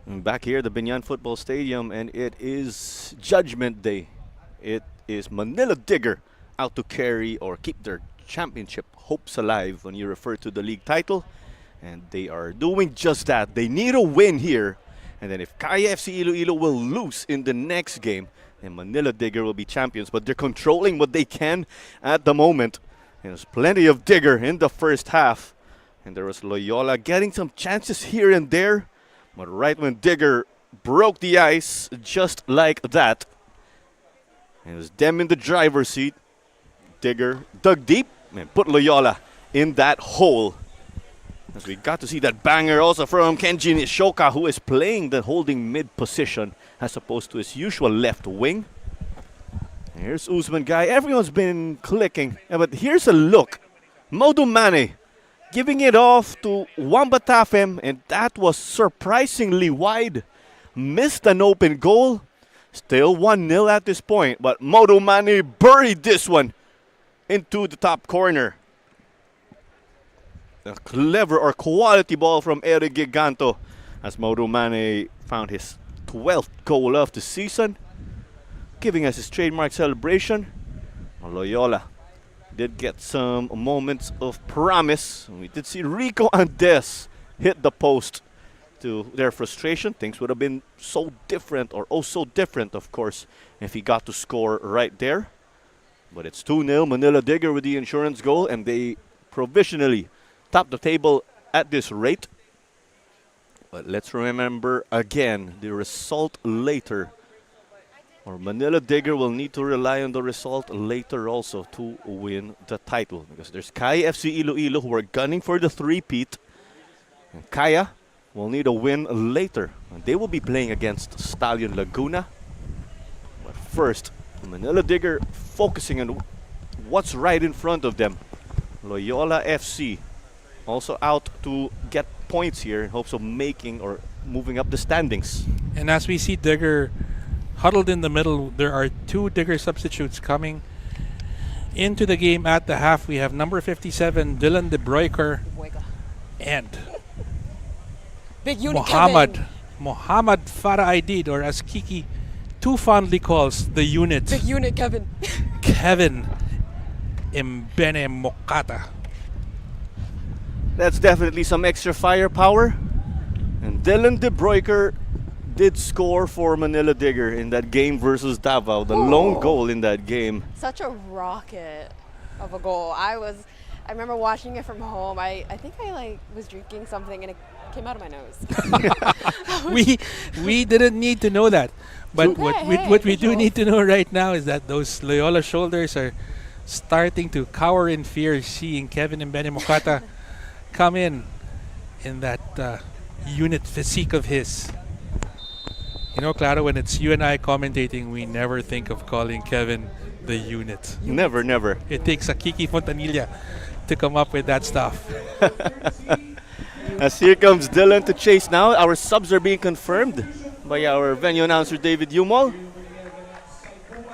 Back here at the Binyan Football Stadium, and it is Judgment Day. It is Manila Digger out to carry or keep their championship hopes alive when you refer to the league title. And they are doing just that. They need a win here. And then if Kaya FC Iloilo will lose in the next game, then Manila Digger will be champions. But they're controlling what they can at the moment. And there's plenty of Digger in the first half. And there was Loyola getting some chances here and there. But right when Digger broke the ice, just like that, and it was them in the driver's seat, Digger dug deep and put Loyola in that hole. As we got to see that banger also from Kenji Nishoka, who is playing the holding mid position as opposed to his usual left wing. Here's Usman Guy. Everyone's been clicking. But here's a look. Modu Mane giving it off to Wamba Tafem, and that was surprisingly wide. Missed an open goal. Still 1-0 at this point, but Modu Mane buried this one into the top corner. A clever or quality ball from Eric Giganto as Modu Mane found his 12th goal of the season, giving us his trademark celebration. Loyola did get some moments of promise. We did see Rico Andes hit the post to their frustration. Things would have been so different, or oh so different, of course, if he got to score right there. But it's 2-0 Manila Digger with the insurance goal, and they provisionally top the table at this rate. But let's remember again the result later. Or Manila Digger will need to rely on the result later also to win the title. Because there's Kaya FC Iloilo who are gunning for the three-peat. And Kaya will need a win later. And they will be playing against Stallion Laguna. But first, Manila Digger focusing on what's right in front of them. Loyola FC also out to get points here in hopes of making or moving up the standings. And as we see Digger huddled in the middle, there are two Digger substitutes coming into the game at the half. We have number 57, Dylan De Broeker, and Big unit Kevin. Muhammad Farah Aidid, or as Kiki too fondly calls, the unit. Big unit Kevin. Kevin Mbene Mokata. That's definitely some extra firepower. And Dylan De Broeker did score for Manila Digger in that game versus Davao, the lone goal in that game. Such a rocket of a goal. I remember watching it from home. I think I was drinking something and it came out of my nose. we didn't need to know that. But Okay, what we do need to know right now is that those Loyola shoulders are starting to cower in fear seeing Kevin Mbene Mokata come in that unit physique of his. You know, Clara, when it's you and I commentating, we never think of calling Kevin the unit. Never, never. It takes a Kiki Fontanilla to come up with that stuff. As here comes Dylan to chase now. Our subs are being confirmed by our venue announcer, David Umol.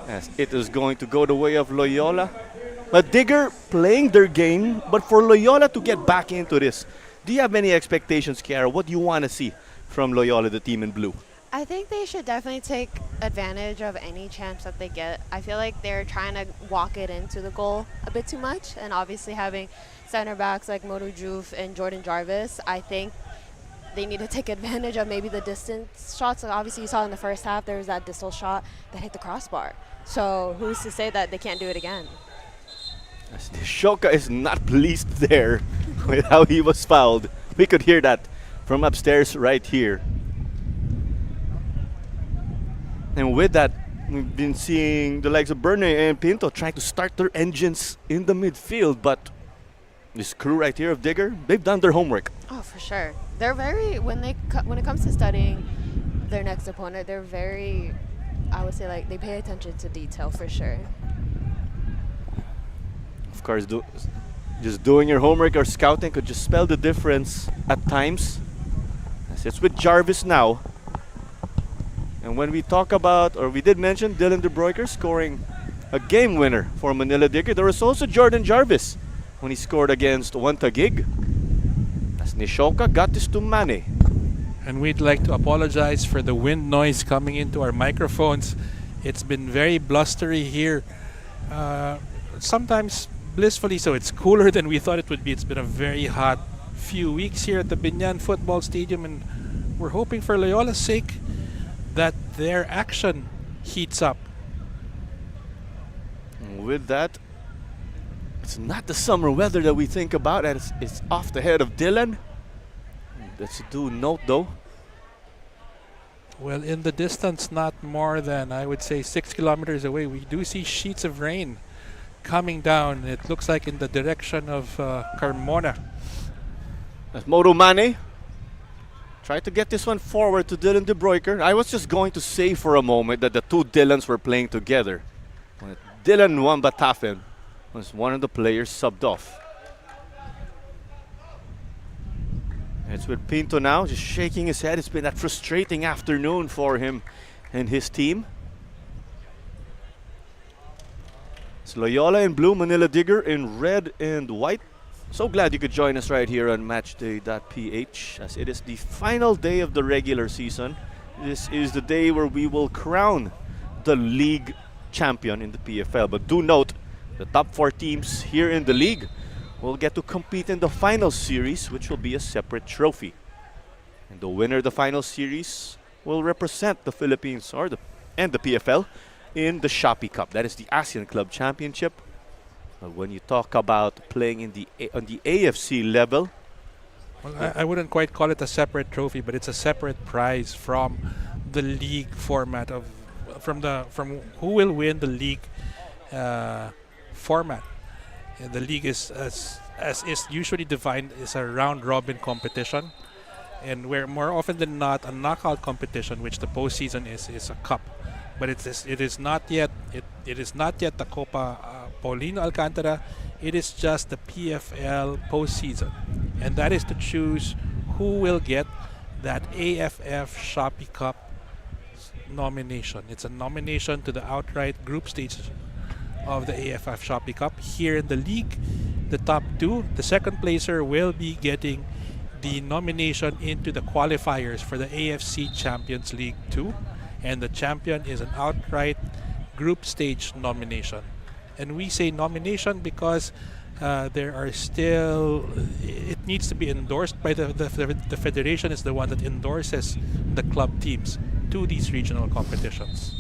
As it is going to go the way of Loyola. But Digger playing their game, but for Loyola to get back into this, do you have any expectations, Kiara? What do you want to see from Loyola, the team in blue? I think they should definitely take advantage of any chance that they get. I feel like they're trying to walk it into the goal a bit too much, and obviously having center backs like Modu Juf and Jordan Jarvis, I think they need to take advantage of maybe the distance shots. Like obviously you saw in the first half there was that distal shot that hit the crossbar. So who's to say that they can't do it again? Shoka is not pleased there with how he was fouled. We could hear that from upstairs right here. And with that, we've been seeing the likes of Berne and Pinto trying to start their engines in the midfield. But this crew right here of Digger, they've done their homework. Oh, for sure. They're very, when it comes to studying their next opponent, they're very, I would say, like, they pay attention to detail for sure. Of course, just doing your homework or scouting could just spell the difference at times. As it's with Jarvis now. And when we talk about, or we did mention Dylan De Broeker scoring a game winner for Manila Digger, there was also Jordan Jarvis when he scored against Wantagig. As Nishoka got this to Mane. And we'd like to apologize for the wind noise coming into our microphones. It's been very blustery here. Sometimes blissfully so. It's cooler than we thought it would be. It's been a very hot few weeks here at the Binyan Football Stadium, and we're hoping for Loyola's sake that their action heats up. And with that, it's not the summer weather that we think about. It's off the head of Dylan. That's a due note, though. Well, in the distance, not more than, I would say, 6 kilometers away, we do see sheets of rain coming down. It looks like in the direction of Carmona. That's Modo Mane. Try to get this one forward to Dylan De Broeker. I was just going to say for a moment that the two Dylans were playing together. When Dylan Wambatafen was one of the players subbed off. It's with Pinto now, just shaking his head. It's been that frustrating afternoon for him and his team. It's Loyola in blue, Manila Digger in red and white. So glad you could join us right here on matchday.ph, as it is the final day of the regular season. This is the day where we will crown the league champion in the PFL. But do note, the top 4 teams here in the league will get to compete in the final series, which will be a separate trophy. And the winner of the final series will represent the Philippines and the PFL in the Shopee Cup. That is the ASEAN Club Championship. But when you talk about playing in on the AFC level, Well, I wouldn't quite call it a separate trophy, but it's a separate prize from the league format from who will win the league format. The league is as is usually defined is a round robin competition, and where more often than not a knockout competition, which the postseason is a cup, but it is not yet the Copa Paulino Alcantara. It is just the PFL postseason, and that is to choose who will get that AFF Shopee Cup nomination. It's a nomination to the outright group stage of the AFF Shopee Cup. Here in the league, the top 2, the second placer will be getting the nomination into the qualifiers for the AFC Champions League 2, and the champion is an outright group stage nomination. And we say nomination because there are still, it needs to be endorsed by the federation is the one that endorses the club teams to these regional competitions.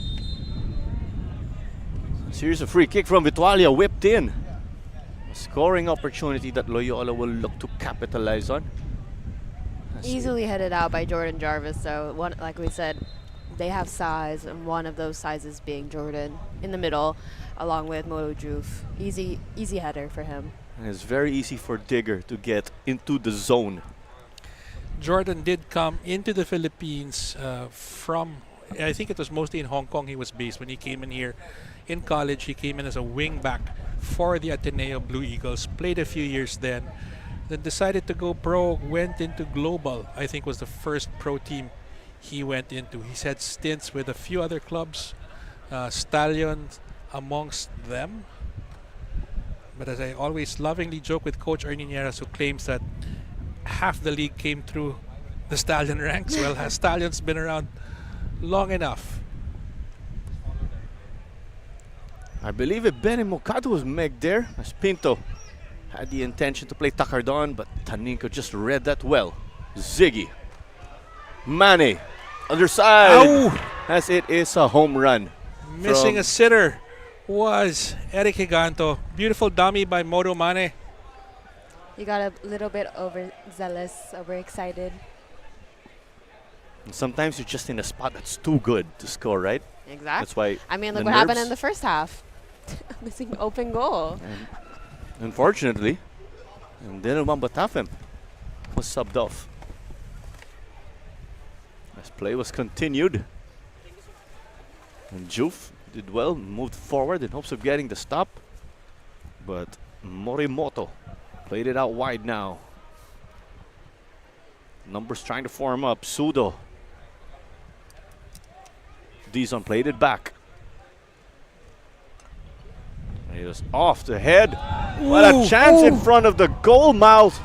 here's a free kick from Vitualia, whipped in. A scoring opportunity that Loyola will look to capitalize on. Easily headed out by Jordan Jarvis. So, like we said, they have size, and one of those sizes being Jordan in the middle, along with Moto Juf. Easy header for him. And it's very easy for Digger to get into the zone. Jordan did come into the Philippines from, I think it was mostly in Hong Kong he was based when he came in here. In college, he came in as a wing back for the Ateneo Blue Eagles, played a few years then decided to go pro, went into Global, I think was the first pro team he went into. He's had stints with a few other clubs, Stallions amongst them. But as I always lovingly joke with Coach Ernie Nieras, who claims that half the league came through the Stallion ranks, well, has Stallions been around long enough? I believe it Benny Mocado was megged there, as Pinto had the intention to play Takardon, but Taninko just read that well. Ziggy. Mane. Other side. Ow! As it is a home run. Missing a sitter was Eric Higanto. Beautiful dummy by Modo Mane. He got a little bit overzealous, overexcited. And sometimes you're just in a spot that's too good to score, right? Exactly. That's why. I mean, the look what happened nerves- in the first half. Missing open goal. And unfortunately, Dylan Wambatafen was subbed off. As play was continued. And Juf did well, moved forward in hopes of getting the stop. But Morimoto played it out wide now. Numbers trying to form up. Sudo. Dizon played it back. And he was off the head. What a chance in front of the goal mouth.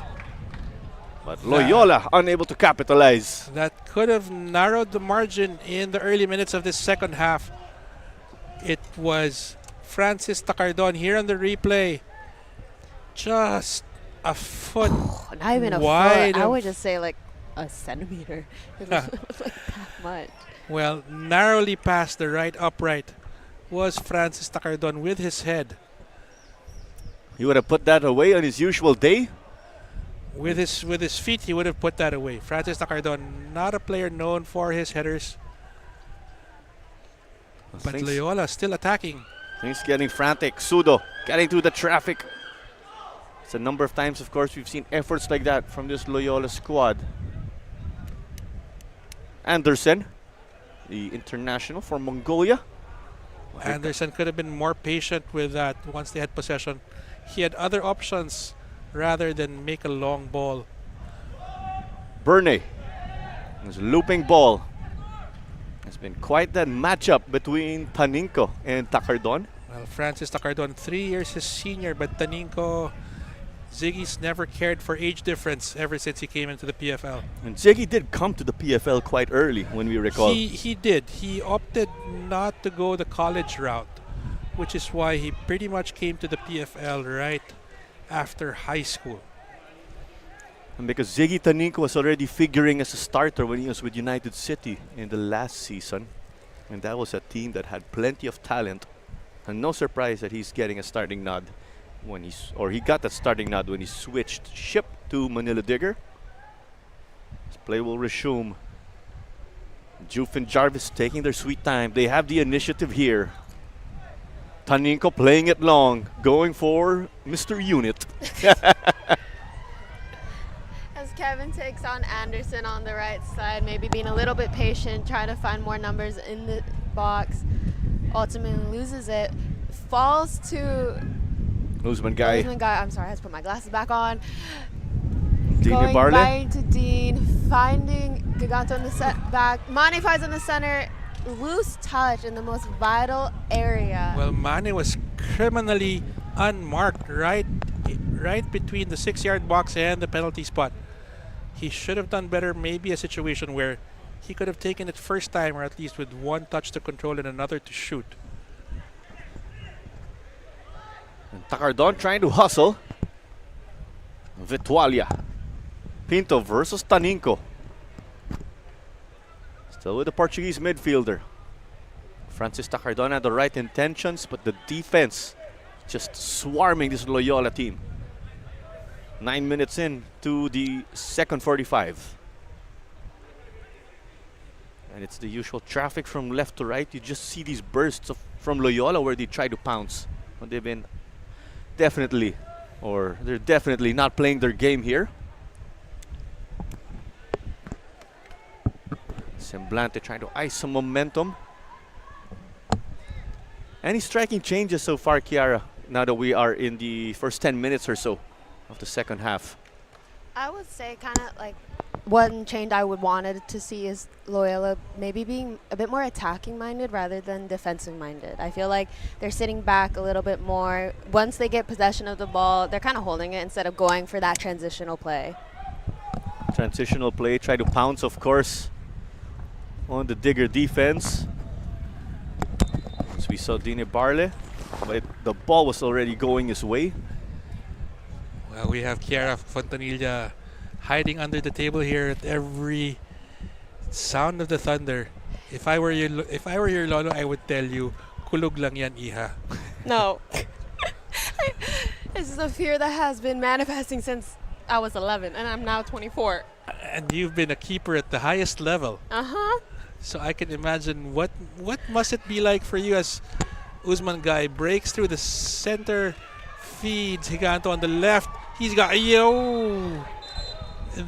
But Loyola unable to capitalize. That could have narrowed the margin in the early minutes of this second half. It was Francis Tacardon here on the replay. Just a foot Not even a wide. foot. I would just say like a centimeter. It was like that much. Well, narrowly past the right upright was Francis Tacardon with his head. He would have put that away on his usual day. With his feet, he would have put that away. Francis Tacardon, not a player known for his headers. But Loyola still attacking. Things getting frantic. Sudo getting through the traffic. It's a number of times, of course, we've seen efforts like that from this Loyola squad. Anderson, the international for Mongolia. Anderson could have been more patient with that once they had possession. He had other options rather than make a long ball. Burney. There's a looping ball. It's been quite that matchup between Taninko and Tacardon. Well, Francis Tacardon, 3 years his senior, but Taninko, Ziggy's never cared for age difference ever since he came into the PFL. And Ziggy did come to the PFL quite early, when we recall. He did. He opted not to go the college route, which is why he pretty much came to the PFL right after high school. And because Ziggy Taninko was already figuring as a starter when he was with United City in the last season. And that was a team that had plenty of talent. And no surprise that he's getting a starting nod when he got that starting nod when he switched ship to Manila Digger. This play will resume. Juve and Jarvis taking their sweet time. They have the initiative here. Taninko playing it long, going for Mr. Unit. As Kevin takes on Anderson on the right side, maybe being a little bit patient, trying to find more numbers in the box. Ultimately loses it. Falls to Usman guy. I'm sorry, I have to put my glasses back on. Dean Going Barley. right to Dean, finding Giganto in the set back. Mane finds in the center. Loose touch in the most vital area. Well, Mane was criminally unmarked right between the 6-yard box and the penalty spot. He should have done better, maybe a situation where he could have taken it first time, or at least with one touch to control and another to shoot. And Tacardon trying to hustle. Vitualia. Pinto versus Taninko. Still with the Portuguese midfielder. Francis Tacardon had the right intentions, but the defense just swarming this Loyola team. 9 minutes in to the second 45. And it's the usual traffic from left to right. You just see these bursts from Loyola where they try to pounce. But they're definitely not playing their game here. Semblante trying to ice some momentum. Any striking changes so far, Kiara, now that we are in the first 10 minutes or so of the second half? I would say kind of like one change I would wanted to see is Loyola maybe being a bit more attacking minded rather than defensive minded. I feel like they're sitting back a little bit more. Once they get possession of the ball, they're kind of holding it instead of going for that transitional play. Transitional play, try to pounce, of course, on the Digger defense. As we saw Dine Barle, but the ball was already going his way. Well, we have Kiara Fontanilla hiding under the table here at every sound of the thunder. If I were your lolo, I would tell you, kulog lang yan, iha. No. This is a fear that has been manifesting since I was 11, and I'm now 24. And you've been a keeper at the highest level. Uh-huh. So I can imagine what must it be like for you as Usman guy breaks through the center, feeds Giganto on the left. He's got and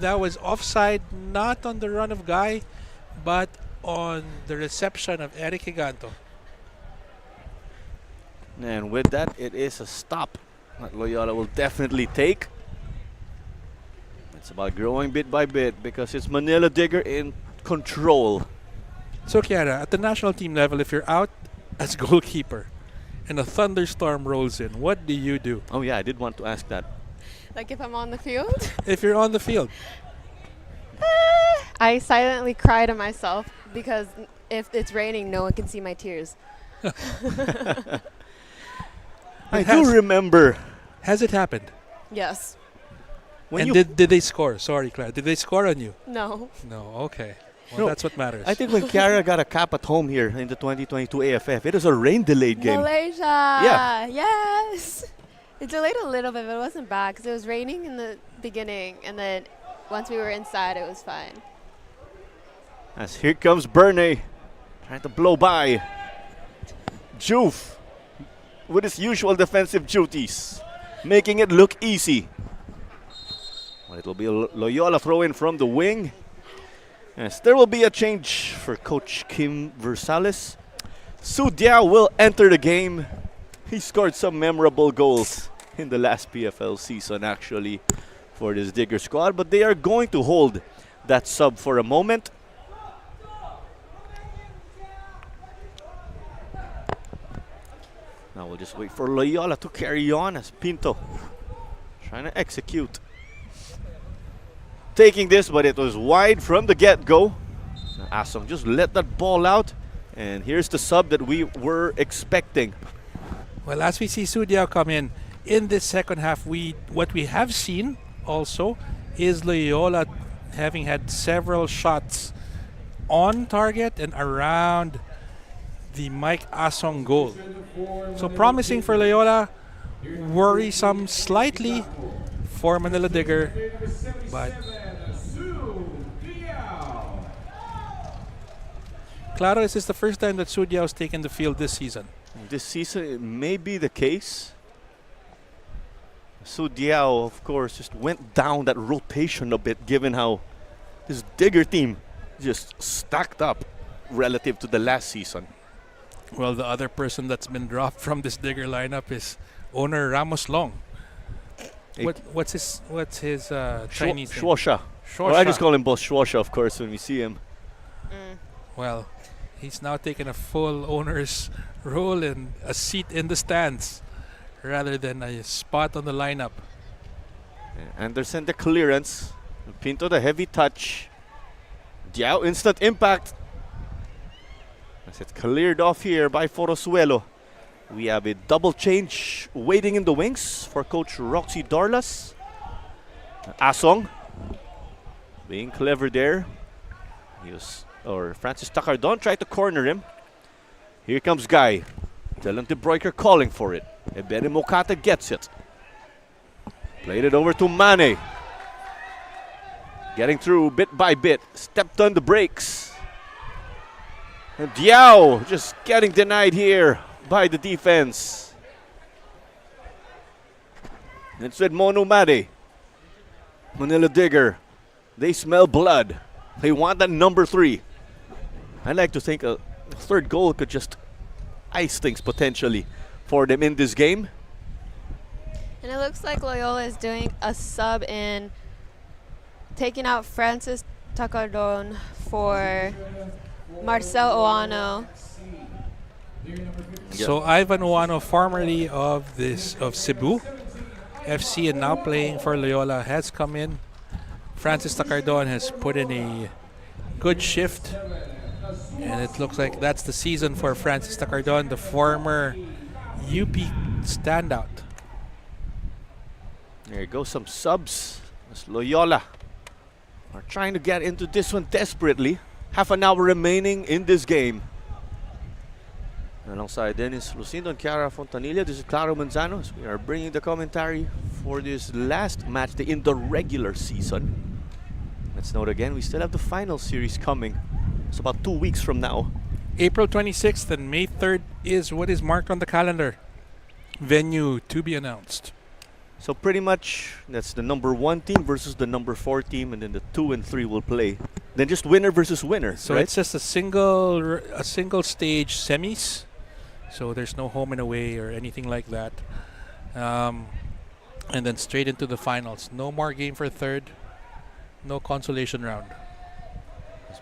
that was offside, not on the run of Guy, but on the reception of Eric Giganto. And with that, it is a stop that Loyola will definitely take. It's about growing bit by bit because it's Manila Digger in control. So Kiara, at the national team level, if you're out as goalkeeper and a thunderstorm rolls in, what do you do? Oh yeah, I did want to ask that. Like if I'm on the field? If you're on the field, I silently cry to myself because if it's raining, no one can see my tears. I do remember Has it happened? Yes. when And you. did they score? Sorry, Clara. Did they score on you? No. No. Okay. Well, No, that's what matters. I think when Kiara got a cap at home here in the 2022 AFF, it was a rain-delayed game. Malaysia. Yeah. Yes. It delayed a little bit, but it wasn't bad because it was raining in the beginning, and then once we were inside, it was fine. As here comes Bernay, trying to blow by. Juve, with his usual defensive duties, making it look easy. Well, it will be a Loyola throw in from the wing. Yes, there will be a change for Coach Kim Versales. Su Diao will enter the game. He scored some memorable goals in the last PFL season, actually, for this Digger squad. But they are going to hold that sub for a moment. Now we'll just wait for Loyola to carry on as Pinto trying to execute. Taking this, but it was wide from the get-go. Asong just let that ball out. And here's the sub that we were expecting. Well, as we see Sudiao come in this second half, what we have seen also is Loyola having had several shots on target and around the Mike Asong goal. So promising for Loyola, worrisome slightly for Manila Digger, but Claro, is this the first time that Sudiao's taken the field this season? This season, it may be the case. Su Diao, of course, just went down that rotation a bit, given how this Digger team just stacked up relative to the last season. Well, the other person that's been dropped from this Digger lineup is owner Ramos Long. What's his Chinese name? Shuosha. Or I just call him Boss Shuosha, of course, when we see him. Well, he's now taken a full owner's role and a seat in the stands rather than a spot on the lineup. Anderson the clearance. Pinto the heavy touch. Diao instant impact. As it's cleared off here by Forosuelo. We have a double change waiting in the wings for Coach Roxy Dorlas. Asong being clever there. Francis Tacardon tried to corner him. Here comes Guy. Dylan De Bruyker calling for it. Ebere Mokata gets it. Played it over to Mane. Getting through bit by bit. Stepped on the brakes. And Diao just getting denied here by the defense. Instead, Monu Made. Manila Digger. They smell blood. They want that number 3. I like to think a third goal could just ice things potentially for them in this game. And it looks like Loyola is doing a sub in taking out Francis Tacardon for Marcel Oano. So Ivan Oano, formerly of Cebu FC and now playing for Loyola, has come in. Francis Tacardon has put in a good shift, and it looks like that's the season for Francis Tacardon, the former UP standout. There go some subs. As Loyola are trying to get into this one desperately. Half an hour remaining in this game. Alongside Dennis Lucindo and Chiara Fontanilla, this is Claro Manzano as we are bringing the commentary for this last match day in the regular season. Let's note again, we still have the final series coming. It's about 2 weeks from now. April 26th and May 3rd is what is marked on the calendar. Venue to be announced. So pretty much that's the number 1 team versus the number 4 team, and then the 2 and 3 will play. Then just winner versus winner. So right? it's just a single stage semis. So there's no home and away or anything like that. And then straight into the finals. No more game for third. No consolation round.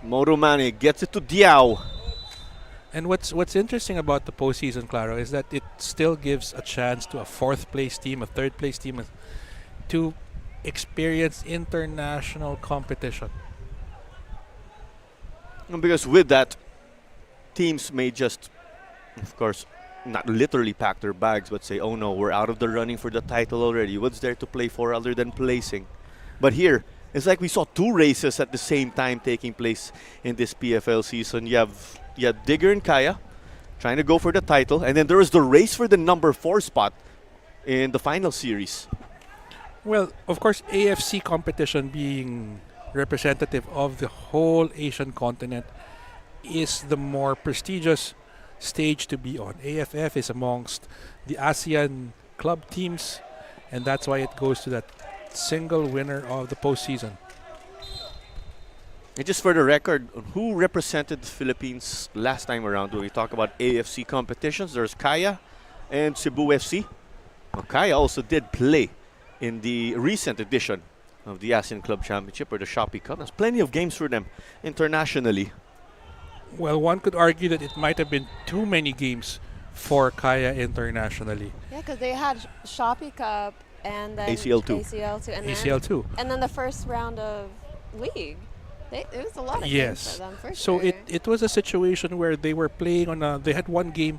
Morumane gets it to Diao. And what's interesting about the postseason, Claro, is that it still gives a chance to a 4th place team, a 3rd place team to experience international competition. And because with that, teams may just, of course, not literally pack their bags, but say, oh no, we're out of the running for the title already. What's there to play for other than placing? But here, it's like we saw two races at the same time taking place in this PFL season. You have Digger and Kaya trying to go for the title, and then there was the race for the number 4 spot in the final series. Well, of course, AFC competition being representative of the whole Asian continent is the more prestigious stage to be on. AFF is amongst the ASEAN club teams, and that's why it goes to that single winner of the postseason. And just for the record, who represented the Philippines last time around when we talk about AFC competitions? There's Kaya and Cebu FC. Well, Kaya also did play in the recent edition of the ASEAN Club Championship or the Shopee Cup. There's plenty of games for them internationally. Well, one could argue that it might have been too many games for Kaya internationally. Yeah, because they had Shopee Cup and then ACL2. ACL2. And then the first round of league. It was a lot of games Yes. for them, for So sure. it was a situation where they were playing on they had one game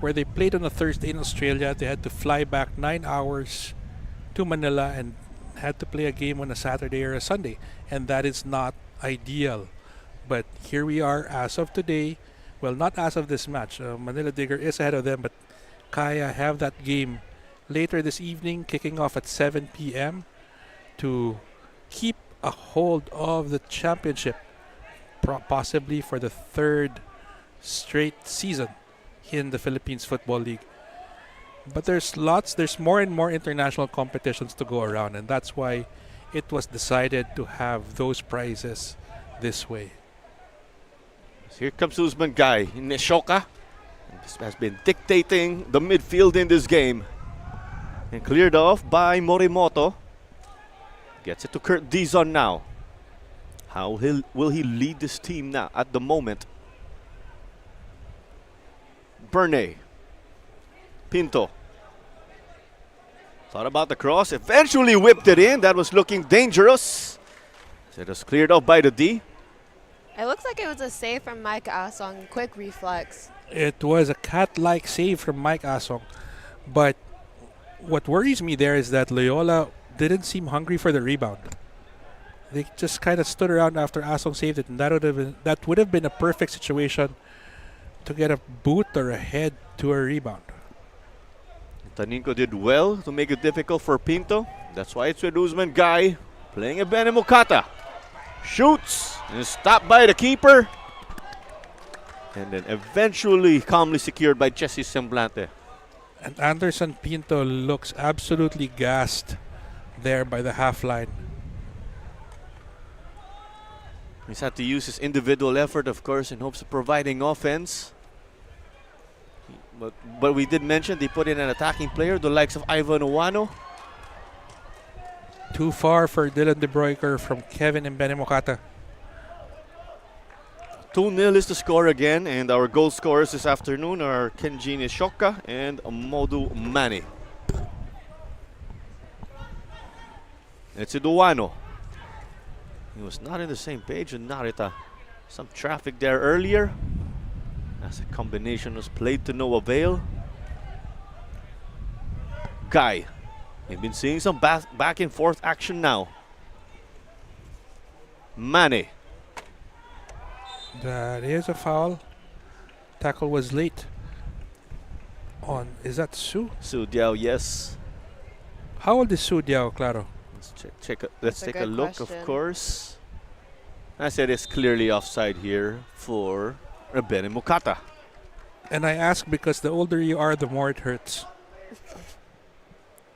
where they played on a Thursday in Australia. They had to fly back 9 hours to Manila and had to play a game on a Saturday or a Sunday. And that is not ideal. But here we are as of today. Well, not as of this match. Manila Digger is ahead of them, but Kaya have that game later this evening, kicking off at 7 p.m. to keep a hold of the championship, possibly for the 3rd straight season in the Philippines Football League. But there's more and more international competitions to go around, and that's why it was decided to have those prizes this way. Here comes Usman Guy in Nishoka. This has been dictating the midfield in this game. And cleared off by Morimoto. Gets it to Kurt Dizon now. How will he lead this team now at the moment? Bernay. Pinto. Thought about the cross. Eventually whipped it in. That was looking dangerous. It was cleared off by the D. It looks like it was a save from Mike Asong. Quick reflex. It was a cat-like save from Mike Asong. But what worries me there is that Loyola didn't seem hungry for the rebound. They just kind of stood around after Asong saved it, and that would have been a perfect situation to get a boot or a head to a rebound. Taninco did well to make it difficult for Pinto. That's why it's with Usman Guy playing a Benemokata. Shoots and is stopped by the keeper. And then eventually calmly secured by Jesse Semblante. And Anderson Pinto looks absolutely gassed there by the half line. He's had to use his individual effort, of course, in hopes of providing offense. But we did mention they put in an attacking player, the likes of Ivan Owano. Too far for Dylan De Broeker from Kevin and Benemokata. 2-0 is the score again, and our goal scorers this afternoon are Kenji Nishoka and Modu Mane. It's Owano. He was not in the same page with Narita. Some traffic there earlier, as a combination was played to no avail. Guy. We've been seeing some back and forth action now. Mane. That is a foul. Tackle was late. Is that Su? Su Diao, yes. How old is Su Diao, Claro? Let's take a look, of course. I said it's clearly offside here for Benemokata. And I ask because the older you are, the more it hurts.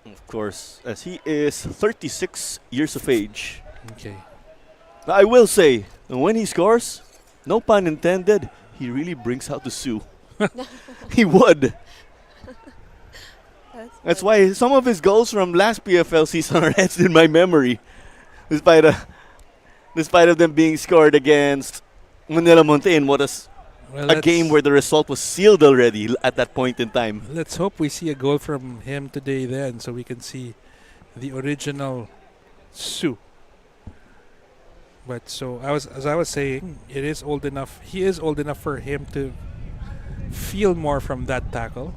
Of course, as he is 36 years of age. Okay. I will say, when he scores, no pun intended, he really brings out the Sioux. He would. That's why some of his goals from last PFL season are etched in my memory, despite of them being scored against Manila Mountain. What a game where the result was sealed already at that point in time. Let's hope we see a goal from him today then, so we can see the original Su. But so as I was saying, it is old enough. He is old enough for him to feel more from that tackle.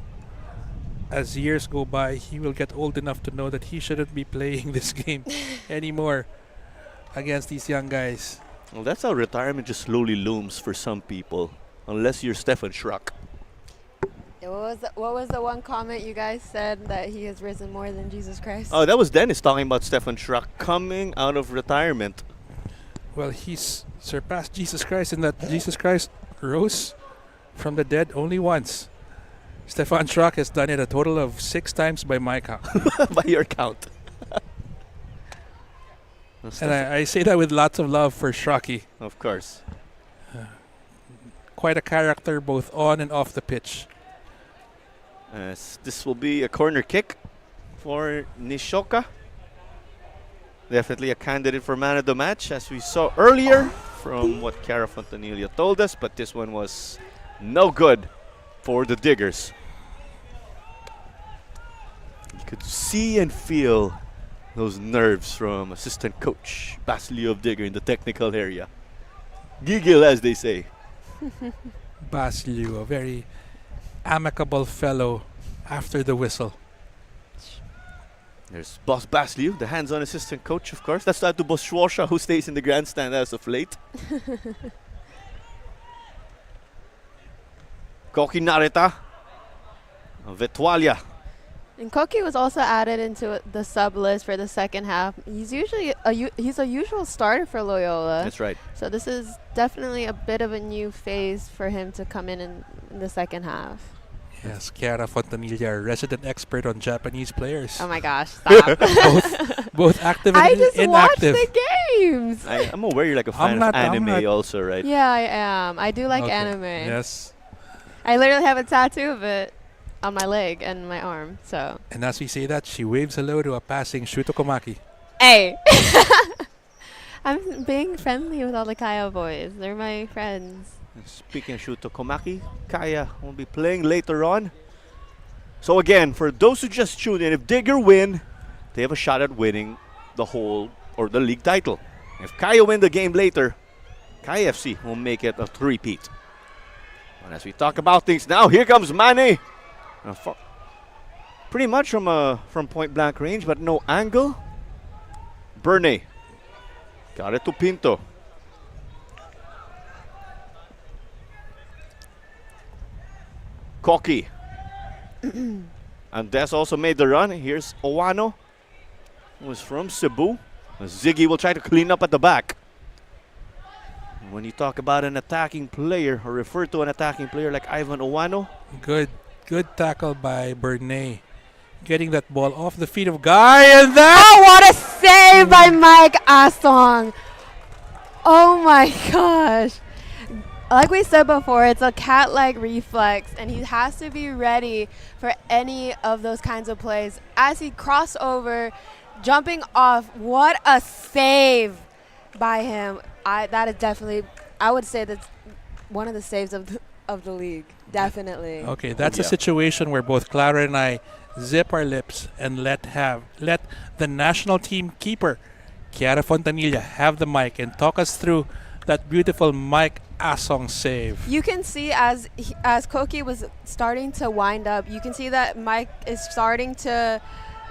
As years go by, he will get old enough to know that he shouldn't be playing this game anymore against these young guys. Well, that's how retirement just slowly looms for some people, unless you're Stefan Schrock. What was the one comment you guys said that he has risen more than Jesus Christ? Oh, that was Dennis talking about Stefan Schrock coming out of retirement. Well, he's surpassed Jesus Christ in that Jesus Christ rose from the dead only once. Stefan Schrock has done it a total of 6 times by my count. By your count. And I say that with lots of love for Schrocky. Of course. Quite a character both on and off the pitch. This will be a corner kick for Nishoka. Definitely a candidate for man of the match, as we saw earlier from what Cara Fontanilla told us, but this one was no good for the Diggers. You could see and feel those nerves from assistant coach Basilio of Digger in the technical area. Giggle, as they say. Basilio, a very amicable fellow after the whistle. There's Boss Basilio, the hands-on assistant coach, of course. That's not to Boss Schwarsha, who stays in the grandstand as of late. Koki Narita, Vetualia. And Koki was also added into the sub list for the second half. He's usually he's a usual starter for Loyola. That's right. So this is definitely a bit of a new phase for him to come in the second half. Yes, Chiara Fontanilla, resident expert on Japanese players. Oh my gosh, stop. both active I and just watched inactive. the games. I'm aware you're like a I'm fan not- of I'm anime not. also, right? Yeah, I am. I do like Okay. anime. Yes. I literally have a tattoo of it on my leg and my arm. So, And as we say that, she waves hello to a passing Shutokomaki. hey. I'm being friendly with all the Kaya boys. They're my friends. Speaking of Shuto Komaki, Kaya will be playing later on. So again, for those who just tuned in, if Digger win, they have a shot at winning the whole or the league title. If Kaya win the game later, Kaya FC will make it a three-peat. And as we talk about things now, here comes Mane. Pretty much from point blank range, but no angle. Burney got it to Pinto. Koki. And Des also made the run. Here's Owano, who is from Cebu. Ziggy will try to clean up at the back. When you talk about an attacking player or refer to an attacking player like Ivan Owano, Good tackle by Bernay. Getting that ball off the feet of Guy, and that Oh, what a save by Mike Asong. Oh my gosh. Like we said before, it's a cat-like reflex, and he has to be ready for any of those kinds of plays. As he crossed over, jumping off, what a save by him. That is definitely, I would say that's one of the saves of the league. Definitely. Okay, that's a Yeah. situation where both Clara and I zip our lips and let the national team keeper, Chiara Fontanilla, have the mic and talk us through that beautiful Mike Asong save. You can see as Koki was starting to wind up, you can see that Mike is starting to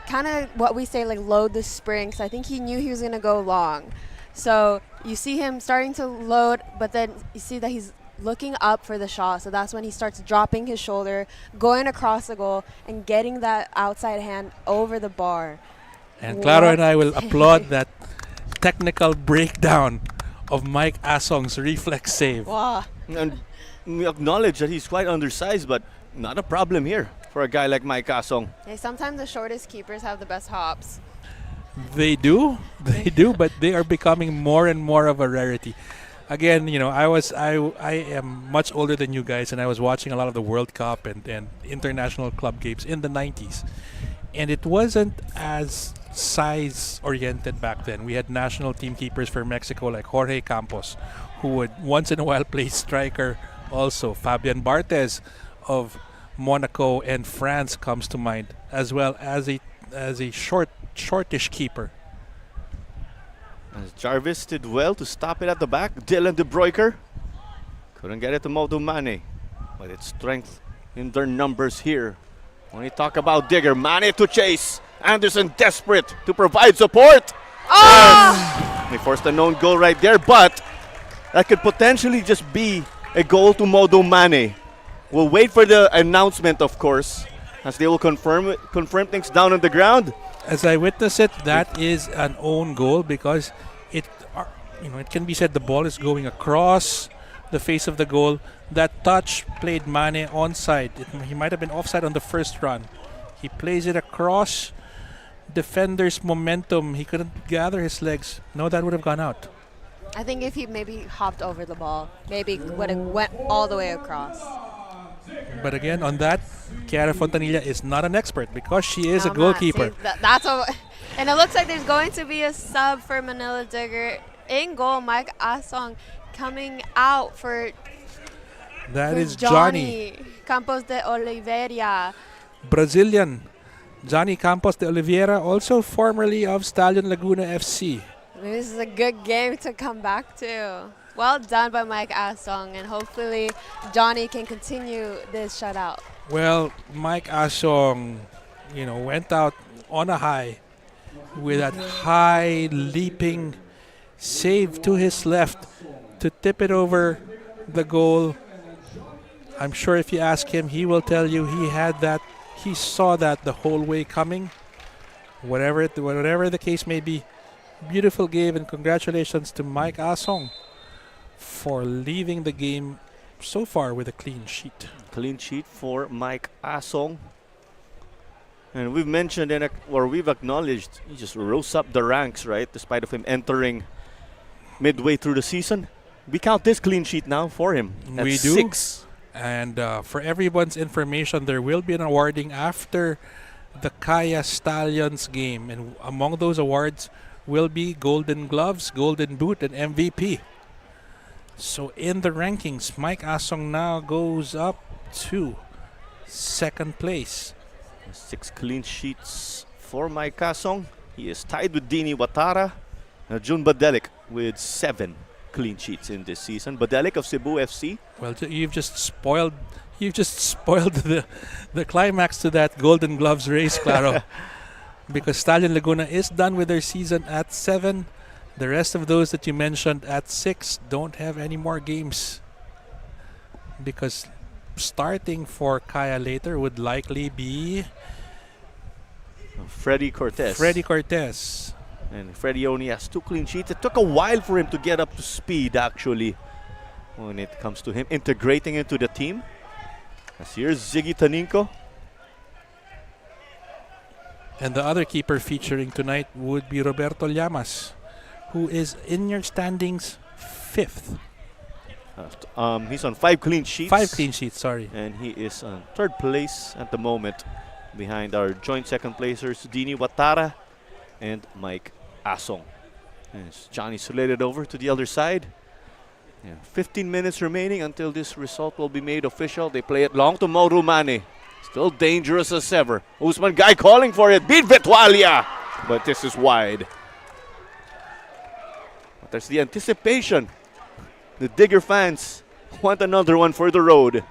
kind of what we say like load the springs. I think he knew he was going to go long. So you see him starting to load, but then you see that he's looking up for the shot. So that's when he starts dropping his shoulder, going across the goal, and getting that outside hand over the bar. And Clara and I will What? applaud that technical breakdown of Mike Asong's reflex save. Wow. and we acknowledge that he's quite undersized, but not a problem here for a guy like Mike Asong. Hey, sometimes the shortest keepers have the best hops. They do, but they are becoming more and more of a rarity. Again, I am much older than you guys, and I was watching a lot of the World Cup and international club games in the 90s. And it wasn't as size-oriented back then. We had national team keepers for Mexico like Jorge Campos, who would once in a while play striker also. Fabian Barthez of Monaco and France comes to mind, as well as a shortish keeper. As Jarvis did well to stop it at the back. Dylan De Broeker couldn't get it to Modu Mane. But it's strength in their numbers here. When you talk about Digger, Mane to chase. Anderson desperate to provide support. Oh! They forced a known goal right there, but that could potentially just be a goal to Modu Mane. We'll wait for the announcement, of course, as they will confirm things down on the ground. As I witness it, that is an own goal because it can be said the ball is going across the face of the goal. That touch played Mane onside. He might have been offside on the first run. He plays it across defender's momentum. He couldn't gather his legs. No, that would have gone out. I think if he maybe hopped over the ball, maybe would have went all the way across. But again, on that, Chiara Fontanilla is not an expert because she is a I'm not. goalkeeper. See, that's and it looks like there's going to be a sub for Manila Digger. In goal, Mike Asong coming out for That is Johnny Campos de Oliveira. Brazilian Johnny Campos de Oliveira, also formerly of Stallion Laguna FC. This is a good game to come back to. Well done by Mike Asong, and hopefully Johnny can continue this shutout. Well, Mike Asong, went out on a high with that high leaping save to his left to tip it over the goal. I'm sure if you ask him, he will tell you he saw that the whole way coming. Whatever the case may be, beautiful game, and congratulations to Mike Asong for leaving the game so far with a clean sheet. Clean sheet for Mike Asong. And we've mentioned we've acknowledged he just rose up the ranks, right? Despite of him entering midway through the season. We count this clean sheet now for him. We That's do. 6. And for everyone's information, there will be an awarding after the Kaya Stallions game. And among those awards will be Golden Gloves, Golden Boot, and MVP. So in the rankings, Mike Asong now goes up to second place. 6 clean sheets for Mike Asong. He is tied with Dini Watara. Jun Badelik with 7 clean sheets in this season. Badelik of Cebu FC. Well, you've just spoiled the climax to that Golden Gloves race, Claro. Because Stallion Laguna is done with their season at 7. The rest of those that you mentioned at 6 don't have any more games. Because starting for Kaya later would likely be Freddy Cortez. Freddy Cortez. And Freddy only has 2 clean sheets. It took a while for him to get up to speed, actually, when it comes to him integrating into the team. As here's Ziggy Taninko. And the other keeper featuring tonight would be Roberto Llamas, who is in your standings 5th. He's on 5 clean sheets. 5 clean sheets, sorry. And he is on 3rd place at the moment, behind our joint second placers, Dini Watara and Mike Asong. As Johnny slid it over to the other side. 15 minutes remaining until this result will be made official. They play it long to Mauro Mane. Still dangerous as ever. Usman Guy calling for it. Beat Vetualia. But this is wide. But there's the anticipation. The Digger fans want another one for the road.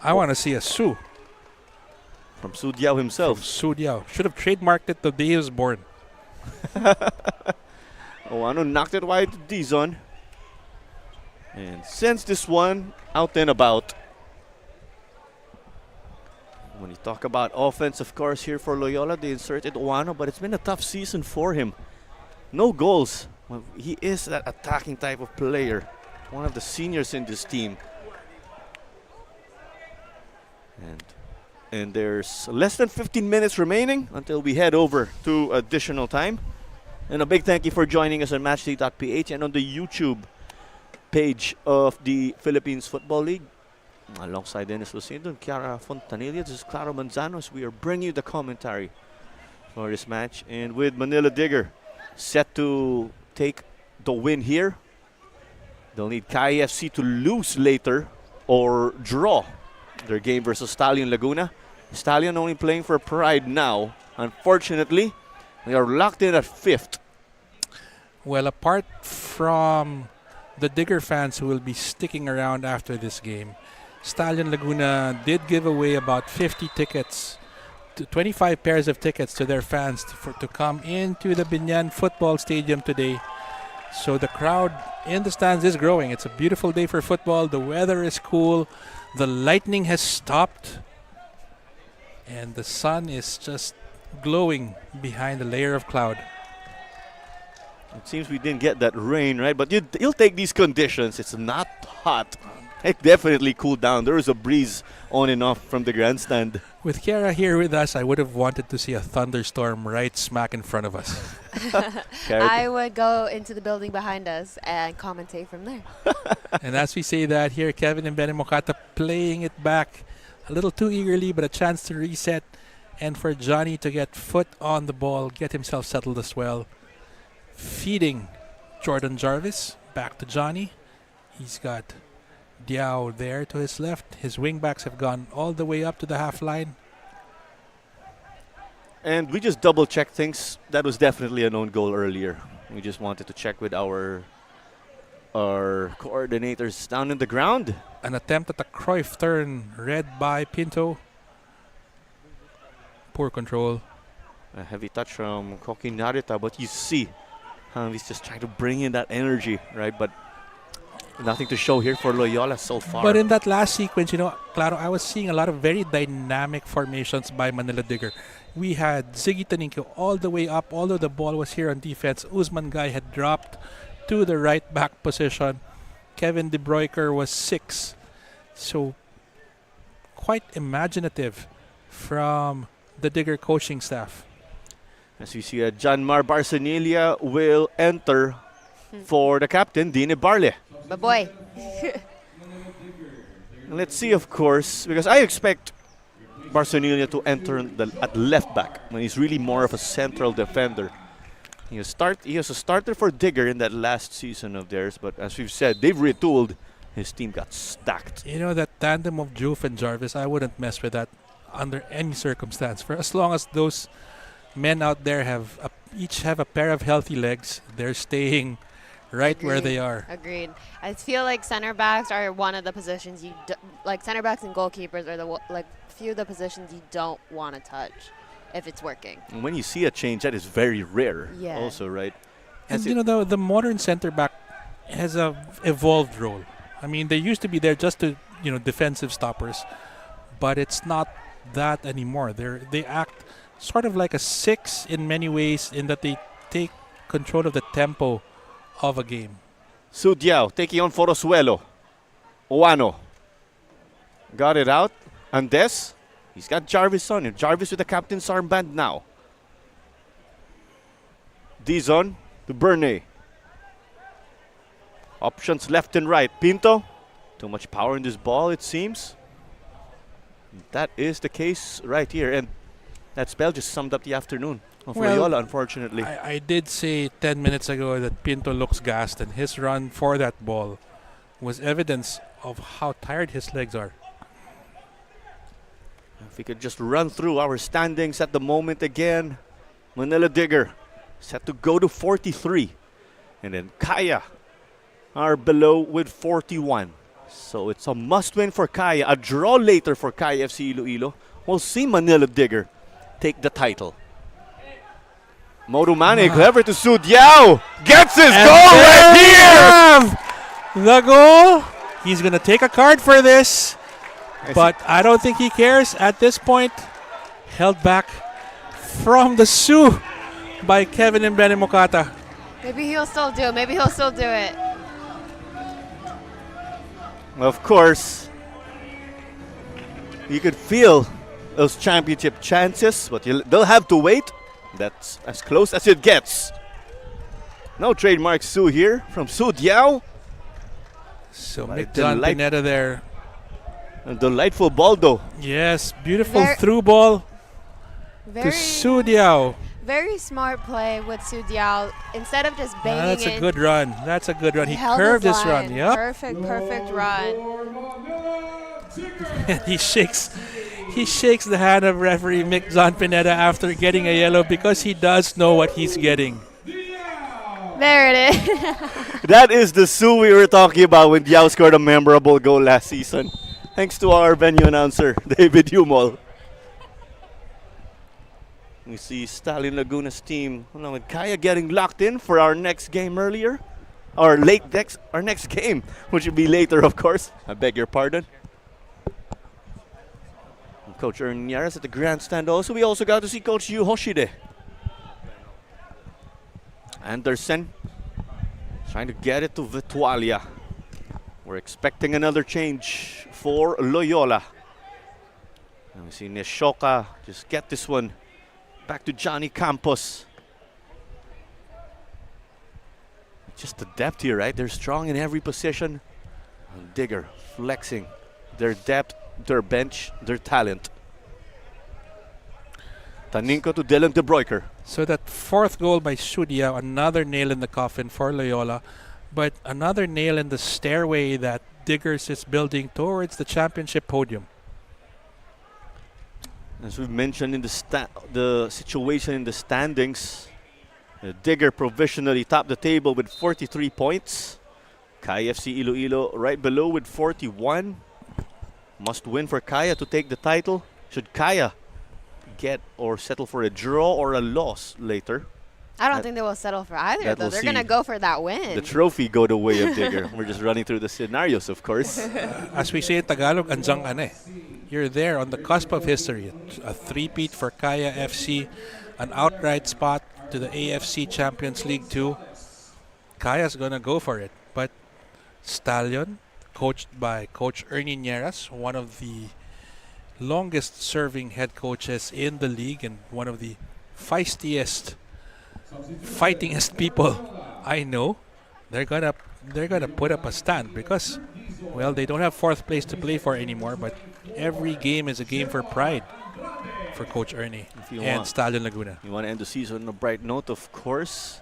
I want to see a Su From Sudiao himself. Su Diao. Should have trademarked it the day he was born. Owano knocked it wide to Dizon. And sends this one out and about. When you talk about offense, of course, here for Loyola, they inserted Owano, but it's been a tough season for him. No goals. Well, he is that attacking type of player. One of the seniors in this team. And there's less than 15 minutes remaining until we head over to additional time. And a big thank you for joining us on matchday.ph and on the YouTube page of the Philippines Football League. Alongside Dennis Lucindo and Chiara Fontanilla, this is Claro Manzano as we are bringing you the commentary for this match. And with Manila Digger set to take the win here, they'll need KIFC to lose later or draw their game versus Stallion Laguna. Stallion only playing for pride now. Unfortunately, We are locked in at 5th. Well, apart from the Digger fans who will be sticking around after this game, Stallion Laguna did give away about 50 tickets, 25 pairs of tickets to their fans to come into the Binyan Football Stadium today. So the crowd in the stands is growing. It's a beautiful day for football. The weather is cool. The lightning has stopped. And the sun is just glowing behind a layer of cloud. It seems we didn't get that rain, right? But you'll take these conditions. It's not hot. It definitely cooled down. There was a breeze on and off from the grandstand. With Kiara here with us, I would have wanted to see a thunderstorm right smack in front of us. I would go into the building behind us and commentate from there. And as we say that here, Kevin and Mokata playing it back a little too eagerly, but a chance to reset. And for Johnny to get foot on the ball, get himself settled as well. Feeding Jordan Jarvis back to Johnny. He's got Diao there to his left. His wingbacks have gone all the way up to the half line. And we just double-checked things. That was definitely an own goal earlier. We just wanted to check with our coordinators down in the ground. An attempt at a Cruyff turn read by Pinto. Poor control. A heavy touch from Koki Narita, but you see how he's just trying to bring in that energy, right? But nothing to show here for Loyola so far. But in that last sequence, Claro, I was seeing a lot of very dynamic formations by Manila Digger. We had Ziggy Taninko all the way up, although the ball was here on defense. Usman Guy had dropped to the right back position. Kevin De Bruyker was 6. So quite imaginative from the Digger coaching staff. As we see, Janmar Barcenilia will enter for the captain, Dine Barle. But boy, Let's see, of course, because I expect Barcenilia to enter at left back when he's really more of a central defender. He was a starter for Digger in that last season of theirs, but as we've said, they've retooled. His team got stacked. That tandem of Juf and Jarvis, I wouldn't mess with that under any circumstance. For as long as those men out there each have a pair of healthy legs, they're staying right where they are. Agreed. I feel like center backs are one of the positions like center backs and goalkeepers are few of the positions you don't want to touch if it's working. And when you see a change, that is very rare. Yeah. Also, right? And the modern center back has a evolved role. I mean, they used to be there just to defensive stoppers, but it's not that anymore. They act sort of like a 6 in many ways, in that they take control of the tempo of a game. Sudiao taking on Forosuelo. Oano got it out. Andes, he's got Jarvis on him. Jarvis with the captain's armband now. Dizon to Bernay. Options left and right. Pinto, too much power in this ball, it seems. That is the case right here. And that spell just summed up the afternoon of Loyola, unfortunately. I did say 10 minutes ago that Pinto looks gassed, and his run for that ball was evidence of how tired his legs are. If we could just run through our standings at the moment again. Manila Digger set to go to 43. And then Kaya are below with 41. So it's a must-win for Kaya. A draw later for Kaya FC Iloilo. We'll see Manila Digger take the title. Modumane, clever to Sudiao. Gets his goal right here! The goal. He's going to take a card for this. But I don't think he cares at this point. Held back from the Sioux by Kevin and Mokata. Maybe he'll still do it. Of course, you could feel those championship chances, but they'll have to wait. That's as close as it gets. No trademark Sioux here from Sudiao. So John Pineda there. A delightful ball though. Yes, beautiful through ball to Sudiao. Very smart play with Sudiao. Instead of just banging That's a good run. He held curved his his run. line. Yep. Perfect run. He shakes He shakes the hand of referee Mick John Pineda after getting a yellow because he does know what he's getting. There it is. That is the Sue we were talking about when Diao scored a memorable goal last season. Thanks to our venue announcer, David Humol. We see Stallion Laguna's team, along with Kaya, getting locked in for our next game earlier. Our next game, which will be later, of course. I beg your pardon. And Coach Ernie Yaras at the grandstand also. We also got to see Coach Yu Hoshide. Anderson trying to get it to Vitualia. We're expecting another change for Loyola. And we see Neshoka just get this one back to Johnny Campos. Just the depth here, right? They're strong in every position. And Digger flexing their depth, their bench, their talent. Taninko to Dylan De Broeker. So that fourth goal by Sudia, another nail in the coffin for Loyola, but another nail in the stairway that Diggers is building towards the championship podium. As we've mentioned in the situation in the standings, Digger provisionally topped the table with 43 points. KFC Iloilo right below with 41. Must win for Kaya to take the title. Should Kaya get or settle for a draw or a loss later, I don't think they will settle for either, that though. we'll They're see. going to go for that win. the trophy go the way of Digger. We're just running through the scenarios, of course. As we say in Tagalog, anjang ka na eh. You're there on the cusp of history. A three-peat for Kaya FC, an outright spot to the AFC Champions League 2. Kaya's gonna go for it. But Stallion, coached by Coach Ernie Nieras, one of the longest-serving head coaches in the league and one of the feistiest, fightingest people I know, they're gonna put up a stand because, well, they don't have fourth place to play for anymore. But every game is a game for pride for Coach Ernie If you and want. Stallion Laguna. You want to end the season on a bright note, of course.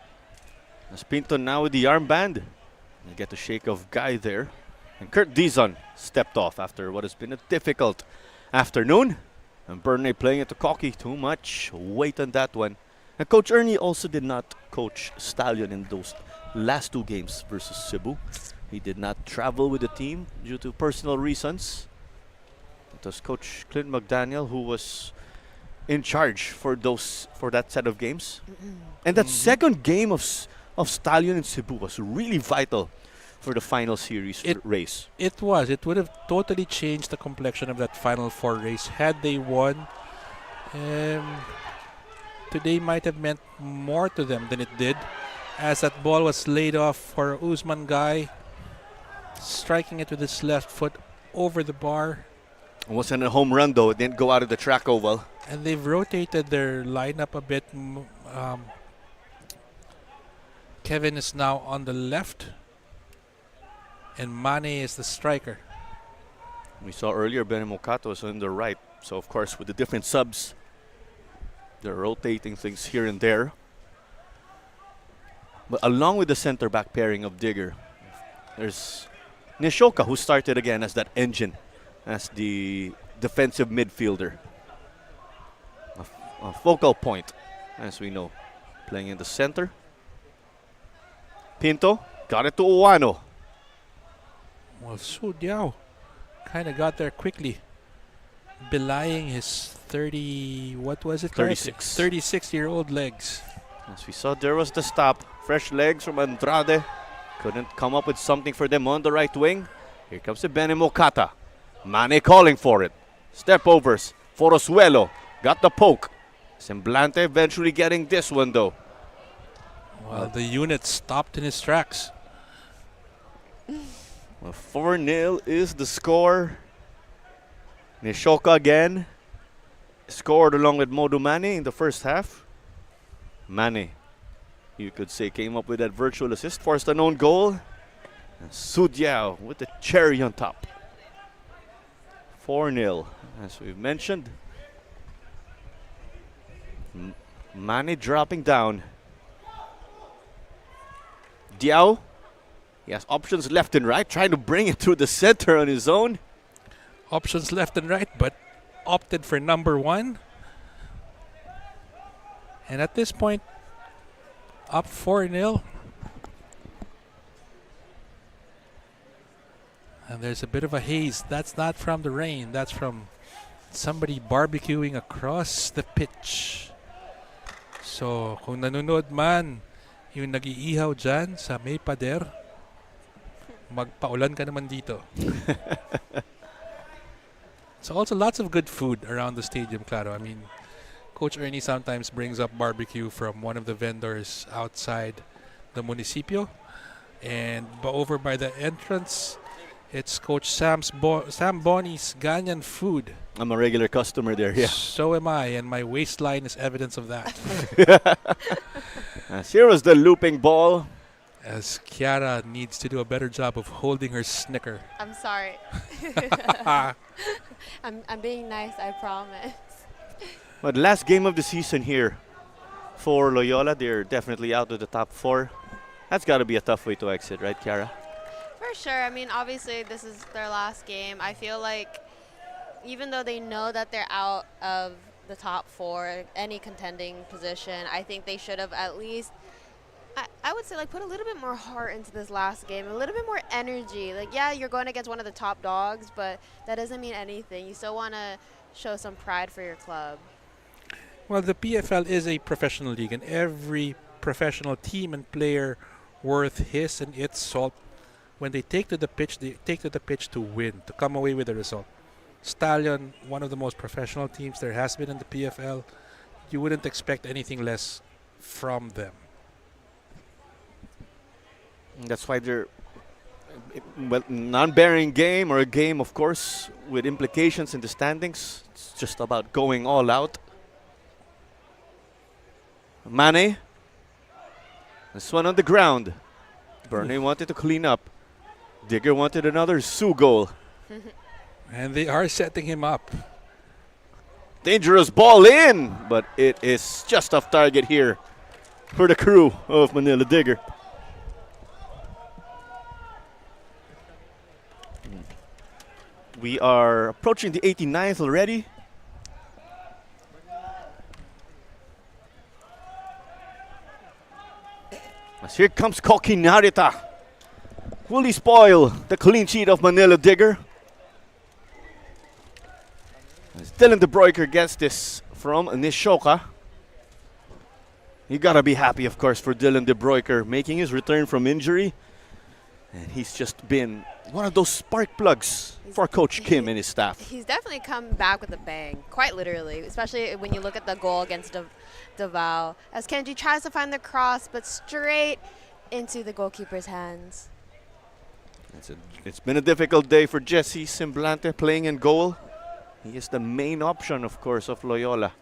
As Pinto now with the armband. You get the shake of Guy there. And Kurt Dizon stepped off after what has been a difficult afternoon. And Burnley playing it to cocky. Too much weight on that one. And Coach Ernie also did not coach Stallion in those last two games versus Cebu. He did not travel with the team due to personal reasons. It was Coach Clint McDaniel who was in charge for that set of games. And that second game of Stallion in Cebu was really vital for the final series race. It was. It would have totally changed the complexion of that Final Four race had they won. Today might have meant more to them than it did, as that ball was laid off for Usman Guy, striking it with his left foot over the bar. It wasn't a home run though. It didn't go out of the track oval. And they've rotated their lineup a bit. Kevin is now on the left, and Mane is the striker. We saw earlier Benemocato was on the right. So of course with the different subs, they're rotating things here and there. But along with the center back pairing of Digger, there's Nishoka, who started again as that engine, as the defensive midfielder. A focal point, as we know, playing in the center. Pinto got it to Uwano. Well, Su Diao kind of got there quickly, belying his 36-year-old legs. As we saw, there was the stop. Fresh legs from Andrade. Couldn't come up with something for them on the right wing. Here comes the Benemocata. Mane calling for it. Step overs for Osuelo. Got the poke. Semblante eventually getting this one though. Well, the unit stopped in his tracks. Well, 4-0 is the score. Nishoka again scored along with Modu Mane in the first half. Mane, you could say, came up with that virtual assist, forced an own goal. And Sudiao with the cherry on top. 4-0, as we've mentioned. Mane dropping down. Diao, he has options left and right, trying to bring it through the center on his own. Options left and right, but opted for number 1. And at this point, up 4-0. And there's a bit of a haze. That's not from the rain. That's from somebody barbecuing across the pitch. So, kung nanonood man, yung nag-iihaw dyan sa may pader, magpaulan ka naman dito. So also lots of good food around the stadium, Claro. I mean, Coach Ernie sometimes brings up barbecue from one of the vendors outside the municipio. And over by the entrance, it's Coach Sam Bonney's Ganyan food. I'm a regular customer there, yeah. So am I, and my waistline is evidence of that. Here was the looping ball. As Kiara needs to do a better job of holding her snicker. I'm sorry. I'm being nice, I promise. But last game of the season here for Loyola, they're definitely out of the top 4. That's got to be a tough way to exit, right, Kiara? For sure. I mean, obviously, this is their last game. I feel like even though they know that they're out of the top 4, any contending position, I think they should have at least, I would say, like, put a little bit more heart into this last game, a little bit more energy. Like, yeah, you're going against one of the top dogs, but that doesn't mean anything. You still want to show some pride for your club. Well, the PFL is a professional league, and every professional team and player worth his and its salt, when they take to the pitch, they take to the pitch to win, to come away with a result. Stallion, one of the most professional teams there has been in the PFL. You wouldn't expect anything less from them. That's why they're non-bearing game, or a game, of course, with implications in the standings. It's just about going all out. Mane. This one on the ground. Burney wanted to clean up. Digger wanted another Sioux goal. And they are setting him up. Dangerous ball in, but it is just off target here for the crew of Manila Digger. We are approaching the 89th already. As here comes Koki Narita. Will he spoil the clean sheet of Manila Digger? As Dylan De Broeker gets this from Nishoka. You gotta be happy, of course, for Dylan De Broeker making his return from injury. And he's just been one of those spark plugs for Coach Kim and his staff. He's definitely come back with a bang, quite literally, especially when you look at the goal against Davao. As Kenji tries to find the cross, but straight into the goalkeeper's hands. It's been a difficult day for Jesse Semblante playing in goal. He is the main option, of course, of Loyola.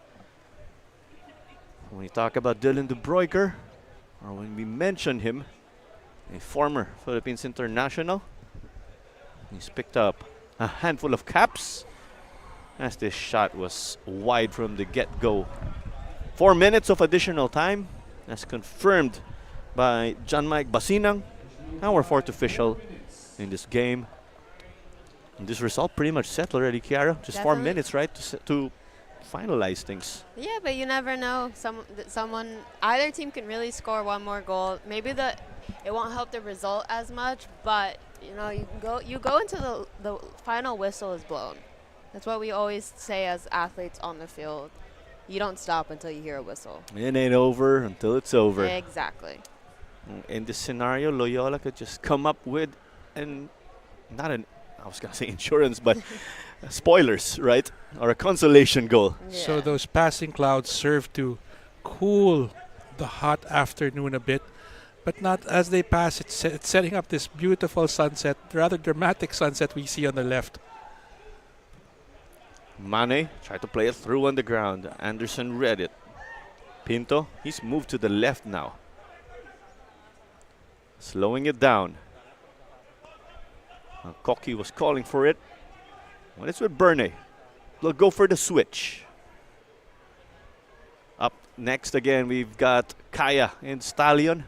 When we talk about Dylan De Broeker, or when we mention him, a former Philippines international, he's picked up a handful of caps as this shot was wide from the get-go. 4 minutes of additional time, as confirmed by John Mike Basinang, our 4th official in this game. And this result pretty much set already, Kiara. Just 4 minutes, right, to finalize things. Yeah, but you never know. Either team can really score one more goal. Maybe it won't help the result as much, but you go into the final whistle is blown. That's what we always say as athletes on the field. You don't stop until you hear a whistle. It ain't over until it's over. Exactly. In this scenario, Loyola could just come up with I was going to say insurance, but spoilers, right? Or a consolation goal. Yeah. So those passing clouds serve to cool the hot afternoon a bit, but not as they pass. It's setting up this beautiful sunset, rather dramatic sunset we see on the left. Mane tried to play it through on the ground. Anderson read it. Pinto, he's moved to the left now. Slowing it down. Koki was calling for it. When it's with Burney, they'll go for the switch. Up next again, we've got Kaya and Stallion.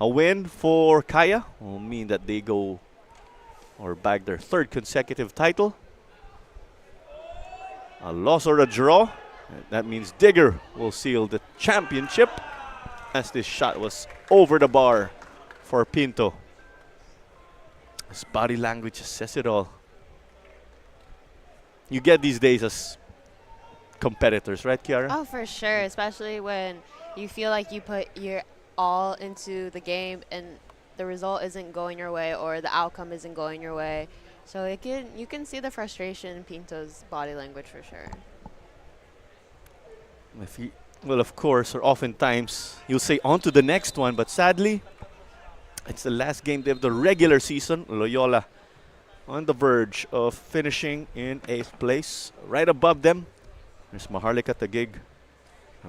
A win for Kaya will mean that they go or bag their 3rd consecutive title. A loss or a draw. That means Digger will seal the championship as this shot was over the bar for Pinto. His body language says it all. You get these days as competitors, right, Kiara? Oh, for sure, especially when you feel like you put your all into the game and the result isn't going your way or the outcome isn't going your way. So you can see the frustration in Pinto's body language for sure. Well, of course, or oftentimes, you'll say on to the next one, but sadly, it's the last game of the regular season. Loyola on the verge of finishing in 8th place. Right above them, there's Maharlika Taguig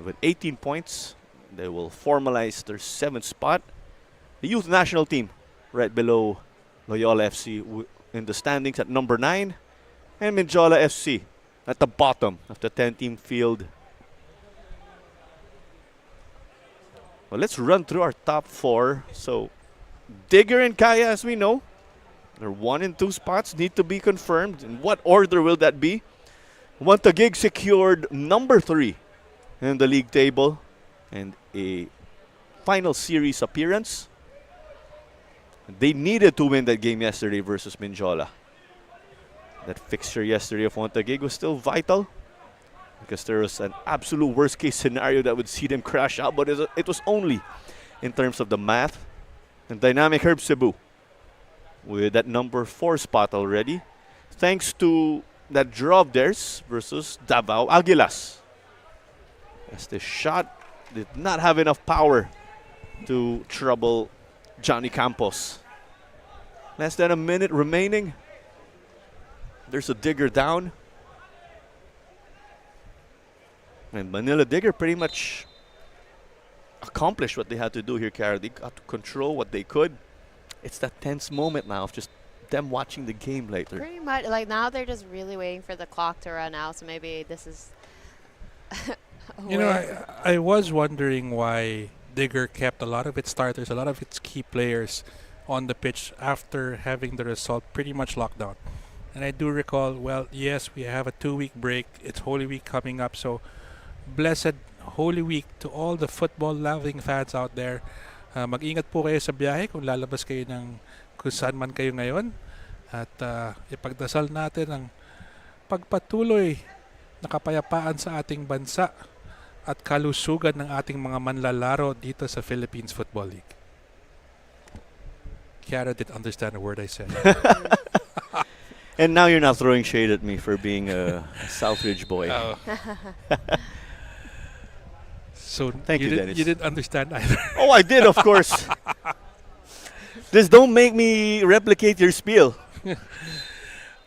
with 18 points. They will formalize their 7th spot. The youth national team right below Loyola FC in the standings at number 9. And Minjola FC at the bottom of the 10-team field. Well, let's run through our top 4. So, Digger and Kaya, as we know, their 1 and 2 spots need to be confirmed. In what order will that be? Taguig secured number 3 in the league table and a final series appearance. They needed to win that game yesterday versus Minjola. That fixture yesterday of Taguig was still vital because there was an absolute worst-case scenario that would see them crash out, but it was only in terms of the math. And Dynamic Herb Cebu with that number 4 spot already, thanks to that draw of theirs versus Davao Aguilas. As the shot did not have enough power to trouble Johnny Campos. Less than a minute remaining. There's a Digger down. And Manila Digger pretty much accomplished what they had to do here, Kara. They got to control what they could. It's that tense moment now of just them watching the game later. Pretty much, like now they're just really waiting for the clock to run out, so maybe this is You know, I was wondering why Digger kept a lot of its starters, a lot of its key players on the pitch after having the result pretty much locked down. And I do recall, well, yes, we have a 2-week break. It's Holy Week coming up, so blessed Holy Week to all the football-loving fans out there. Mag-ingat po kayo sa biyahe kung lalabas kayo ng kung saan man kayo ngayon. At ipagdasal natin ang pagpatuloy na kapayapaan sa ating bansa at kalusugan ng ating mga manlalaro dito sa Philippines Football League. Kiara didn't understand a word I said. And now you're not throwing shade at me for being a Southridge boy. Oh. So Thank you, Dennis. You didn't understand either. Oh, I did, of course. Just don't make me replicate your spiel.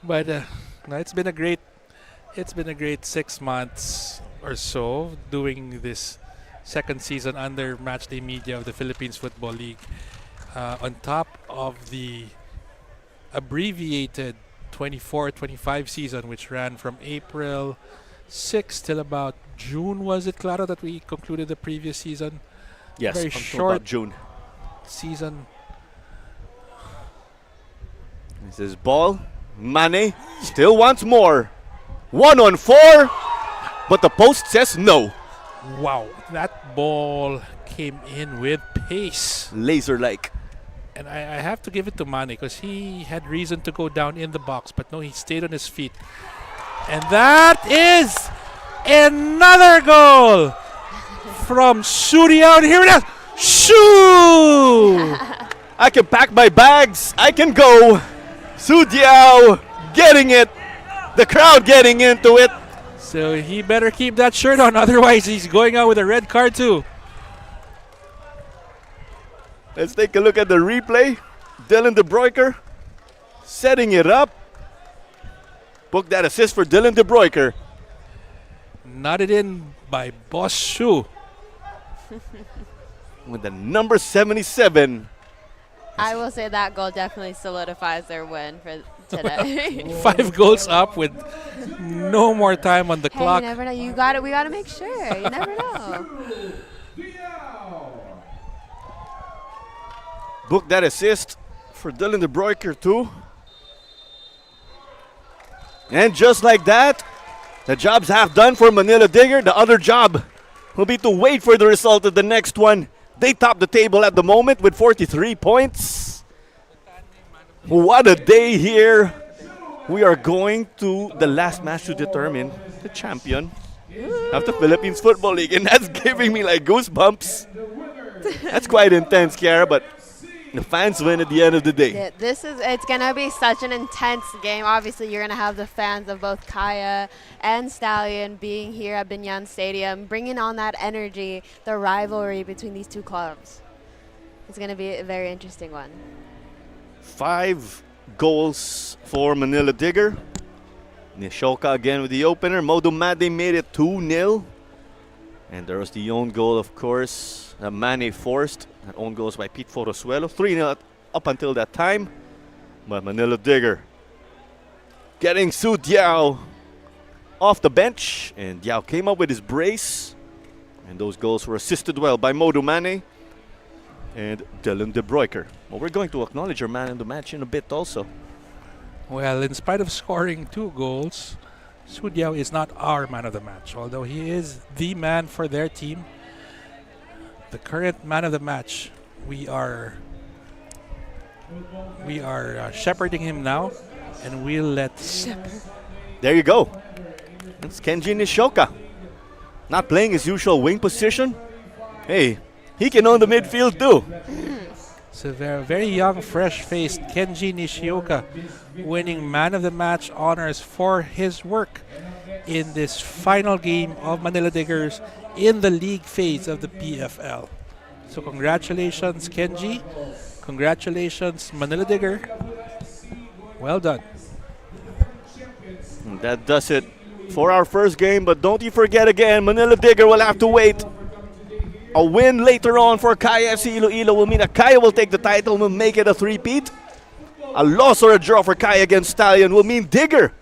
But no, it's been a great 6 months or so doing this second season under Matchday Media of the Philippines Football League. On top of the abbreviated 24-25 season, which ran from April 6 till about June, was it, Clara, that we concluded the previous season? Yes, Very until short about June. season. This is ball. Mane still wants more. 1-on-4, but the post says no. Wow, that ball came in with pace. Laser-like. And I have to give it to Mane because he had reason to go down in the box, but no, he stayed on his feet. And that is another goal from Surya. And here it is. Shoo! I can pack my bags. I can go. Sudiao getting it. The crowd getting into it. So he better keep that shirt on, otherwise he's going out with a red card too. Let's take a look at the replay. Dylan De Broeker setting it up. Book that assist for Dylan De Broeker. Knotted in by Boss Shu. With the number 77. I will say that goal definitely solidifies their win for today. 5 goals up with no more time on the Hey, clock. you never know. We gotta make sure. You never know. Book that assist for Dylan De Broeker too. And just like that, The job's half done for Manila Digger. The other job will be to wait for the result of the next one. They top the table at the moment with 43 points. What a day here. We are going to the last match to determine the champion of the Philippines Football League. And that's giving me like goosebumps. That's quite intense, Kiara, but the fans win at the end of the day. Yeah, it's gonna be such an intense game. Obviously, you're gonna have the fans of both Kaya and Stallion being here at Binyan Stadium, bringing on that energy, the rivalry between these two clubs. It's gonna be a very interesting one. 5 goals for Manila Digger. Nishoka again with the opener. Modumade made it 2-0. And there was the own goal, of course. Mane forced. That own goals by Pete Forosuelo. 3-0 up until that time. But Manila Digger getting Su Diao off the bench. And Diao came up with his brace. And those goals were assisted well by Modumane and Dylan De Broeker. Well, we're going to acknowledge our man in the match in a bit also. Well, in spite of scoring 2 goals, Sudiao is not our man of the match, although he is the man for their team. The current man of the match, we are shepherding him now, and we'll let. There you go. That's Kenji Nishoka. Not playing his usual wing position. Hey, he can own the midfield too. It's a very young, fresh-faced Kenji Nishioka winning man of the match honors for his work in this final game of Manila Diggers in the league phase of the PFL. So congratulations, Kenji. Congratulations, Manila Digger. Well done. And that does it for our first game, but don't you forget again, Manila Digger will have to wait. A win later on for Kaya FC Iloilo will mean that Kaya will take the title and will make it a three-peat. A loss or a draw for Kaya against Stallion will mean Digger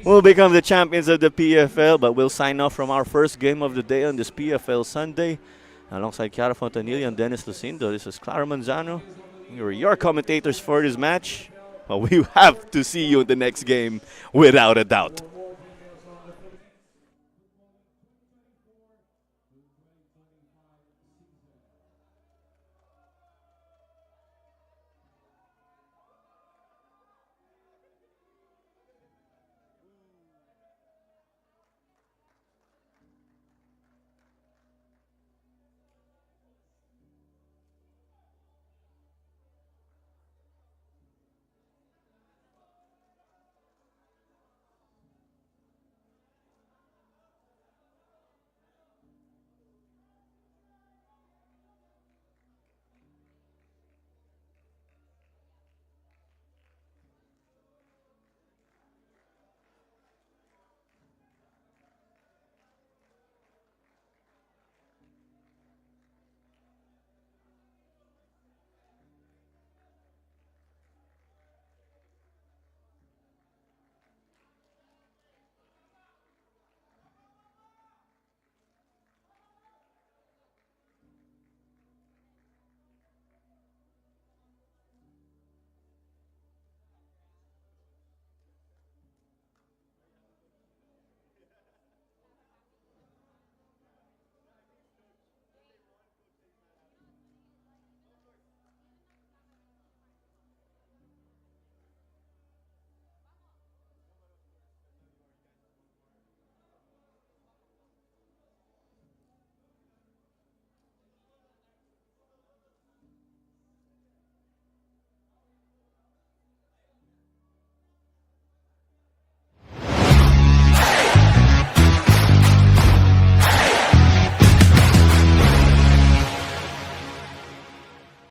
will become the champions of the PFL. But we'll sign off from our first game of the day on this PFL Sunday. Alongside Chiara Fontanilla and Dennis Lucindo, this is Clara Manzano. We were your commentators for this match. But we have to see you in the next game without a doubt.